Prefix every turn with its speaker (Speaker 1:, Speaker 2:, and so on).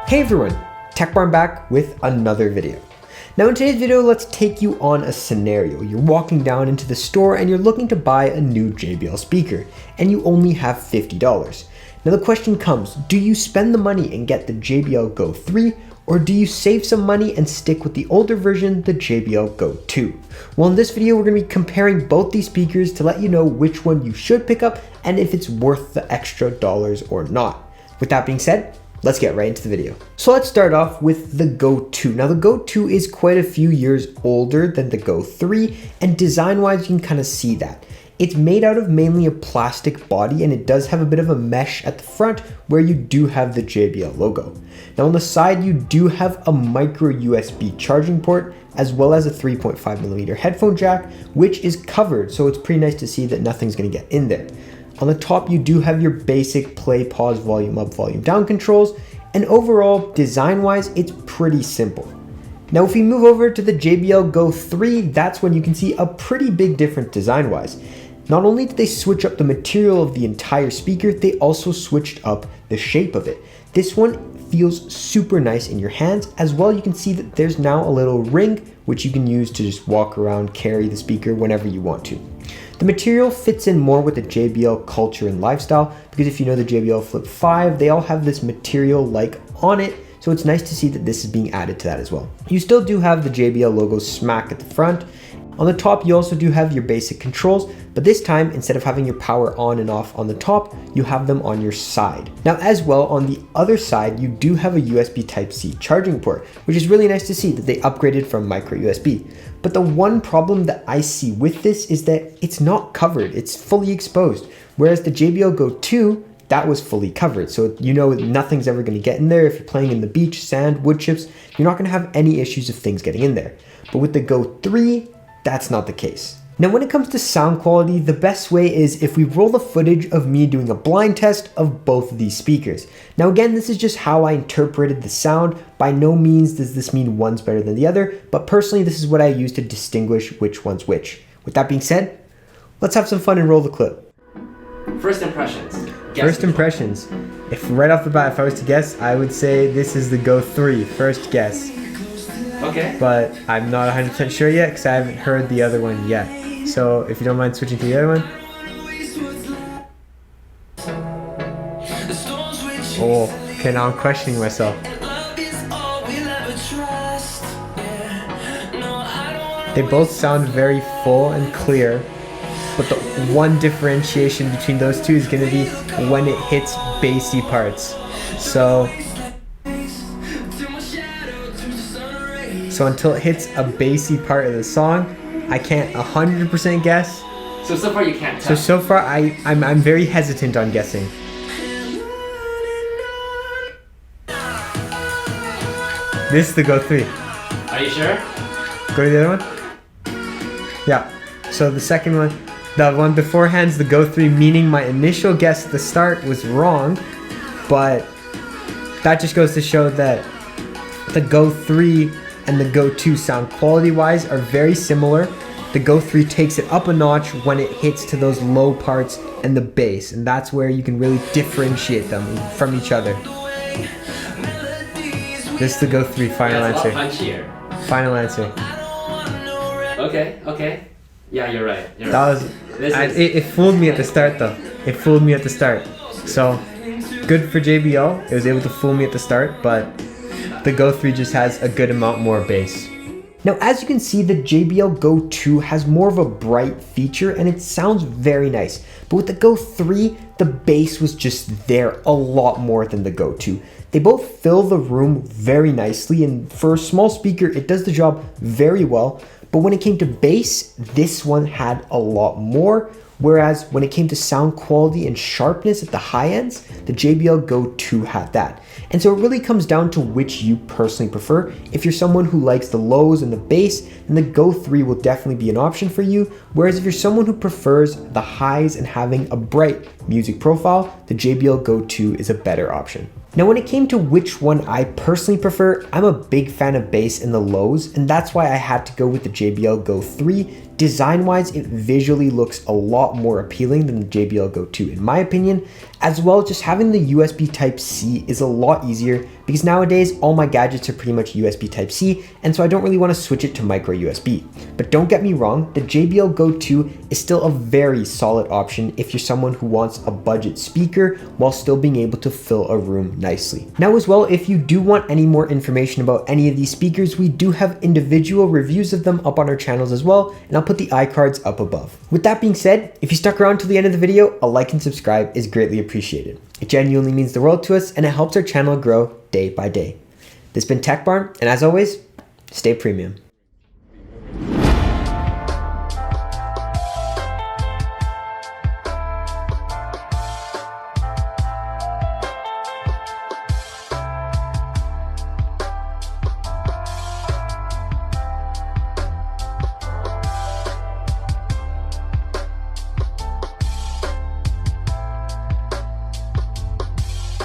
Speaker 1: Hey everyone, Tech Barn back with another video. Now in today's video, let's take you on a scenario. You're walking down into the store and you're looking to buy a new JBL speaker and you only have $50. Now the question comes, do you spend the money and get the JBL Go 3 or do you save some money and stick with the older version, the JBL Go 2? Well, in this video, we're gonna be comparing both these speakers to let you know which one you should pick up and if it's worth the extra dollars or not. With that being said, let's get right into the video. So let's start off with the Go 2. Now the Go 2 is quite a few years older than the Go 3, and design-wise, you can kind of see that. It's made out of mainly a plastic body, and it does have a bit of a mesh at the front where you do have the JBL logo. Now on the side, you do have a micro USB charging port, as well as a 3.5mm headphone jack, which is covered, so it's pretty nice to see that nothing's gonna get in there. On the top, you do have your basic play, pause, volume up, volume down controls, and overall, design-wise, it's pretty simple. Now, if we move over to the JBL Go 3, that's when you can see a pretty big difference design-wise. Not only did they switch up the material of the entire speaker, they also switched up the shape of it. This one feels super nice in your hands. As well, you can see that there's now a little ring, which you can use to just walk around, carry the speaker whenever you want to. The material fits in more with the JBL culture and lifestyle, because if you know the JBL Flip 5, they all have this material like on it, so it's nice to see that this is being added to that as well. You still do have the JBL logo smack at the front. On the top, you also do have your basic controls, but this time, instead of having your power on and off on the top, you have them on your side. Now, as well, on the other side, you do have a USB Type-C charging port, which is really nice to see that they upgraded from micro USB. But the one problem that I see with this is that it's not covered, it's fully exposed. Whereas the JBL Go 2, that was fully covered. So you know nothing's ever gonna get in there. If you're playing in the beach, sand, wood chips, you're not gonna have any issues of things getting in there. But with the Go 3, that's not the case. Now, when it comes to sound quality, the best way is if we roll the footage of me doing a blind test of both of these speakers. Now again, this is just how I interpreted the sound. By no means does this mean one's better than the other, but personally, this is what I use to distinguish which one's which. With that being said, let's have some fun and roll the clip.
Speaker 2: First impressions.
Speaker 1: First impressions. If right off the bat, if I was to guess, I would say this is the Go 3, first guess.
Speaker 2: Okay.
Speaker 1: But I'm not 100% sure yet because I haven't heard the other one yet. So if you don't mind switching to the other one. Oh, okay, now I'm questioning myself. They both sound very full and clear, but the one differentiation between those two is going to be when it hits bassy parts. So until it hits a bassy part of the song, I can't 100% guess.
Speaker 2: So far you can't tell.
Speaker 1: So far I'm very hesitant on guessing. This is the Go 3.
Speaker 2: Are you sure?
Speaker 1: Go to the other one? Yeah. So the second one, the one beforehand's the Go 3, meaning my initial guess at the start was wrong, but that just goes to show that the Go 3 and the Go 2 sound quality wise are very similar. The Go 3 takes it up a notch when it hits to those low parts and the bass, and that's where you can really differentiate them from each other. This is the Go 3, final answer.
Speaker 2: Punchier.
Speaker 1: Final answer.
Speaker 2: Okay. Yeah, you're right.
Speaker 1: It fooled me at the start though. It fooled me at the start. So good for JBL. It was able to fool me at the start, but the Go 3 just has a good amount more bass. Now, as you can see, the JBL Go 2 has more of a bright feature and it sounds very nice. But with the Go 3, the bass was just there a lot more than the Go 2. They both fill the room very nicely, and for a small speaker, it does the job very well. But when it came to bass, this one had a lot more. Whereas when it came to sound quality and sharpness at the high ends, the JBL Go 2 had that. And so it really comes down to which you personally prefer. If you're someone who likes the lows and the bass, then the Go 3 will definitely be an option for you. Whereas if you're someone who prefers the highs and having a bright music profile, the JBL Go 2 is a better option. Now, when it came to which one I personally prefer, I'm a big fan of bass in the lows, and that's why I had to go with the JBL Go 3 Design-wise, it visually looks a lot more appealing than the JBL Go 2 in my opinion. As well, just having the USB Type-C is a lot easier because nowadays all my gadgets are pretty much USB Type-C, and so I don't really want to switch it to micro USB. But don't get me wrong, the JBL Go 2 is still a very solid option if you're someone who wants a budget speaker while still being able to fill a room nicely. Now as well, if you do want any more information about any of these speakers, we do have individual reviews of them up on our channels as well, and I'll put the iCards up above. With that being said, if you stuck around till the end of the video, a like and subscribe is greatly appreciated. It genuinely means the world to us, and it helps our channel grow day by day. This has been Tech Barn, and as always, stay premium.